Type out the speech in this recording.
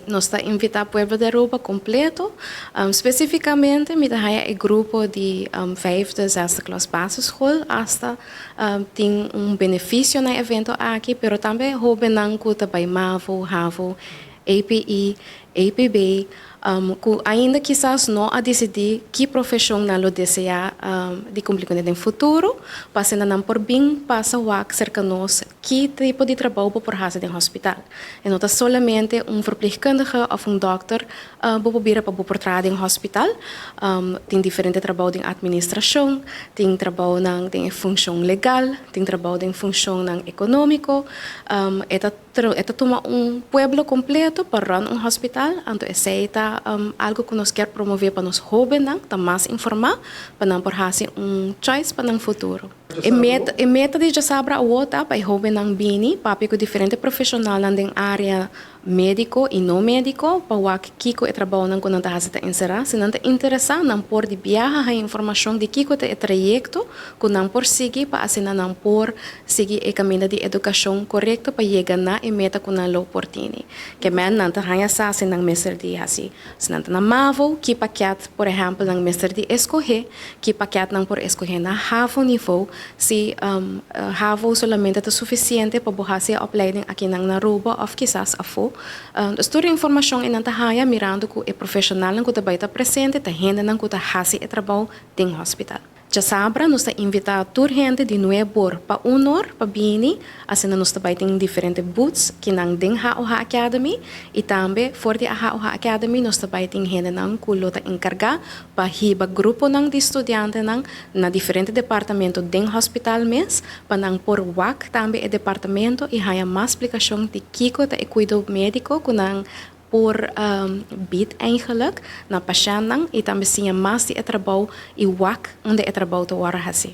nos está invitando Pueblo de Aruba completo. Especificamente, me haya el grupo de vijfde, zesde klas basisschool. Hasta tem benefício no evento aqui, pero também hoben nang kuta by MAVO, HAVO, APE, APB, ainda quizás não a decidir que profissão nalo deseja de cumprir no futuro, passando não por bem, passa o cerca nós que tipo de trabalho por fazer no hospital. E não é somente verpleegkundige ou dokter probeer para portrar no hospital, tem diferente trabalho em administração, tem trabalho em função legal, tem trabalho em função econômico, toma pueblo completo para run hospital, então essa algo que nós quer promover para nos jovens, tá mais informar, para não por fazer choice para o futuro. E meta de sabra o outra para jovem não bini, papi com diferente profissional na área médico e não médico, para o que é trabalho não quando tá fazendo inserir, se não te interessa, não por de viajar a informação de que é trajeto, que não por seguir para assim não por seguir o caminho de educação correto para chegar na e meta que não lo portini. Que men não te ganha sa se não mestre de assim, se não te na MAVO, que paquete, por exemplo, não mestre de escolher, que paquete não por escolher na HAVO nível, se HAVO solamente é suficiente para borrar a opleiding aqui na Aruba ou quizás a fo. Estudo informação e não te ganha mirando que o profissional não que está presente, te rende não que está fazendo o trabalho dentro do hospital. Já sabra, nós invitamos a toda gente de nuevo para unor, para bini, assim nós também temos diferentes booths que não tem HAOHA Academy e também fora de HAOHA Academy nós também temos gente não que lota encargar para riba grupo não de estudantes não na diferentes departamentos do hospital mes para não por WAC também o departamento e há mais explicação de que é cuidado médico que não por bid eigenlijk na patiënt e também sim mais de trabalho e WAC onde é trabalho te wara hasi.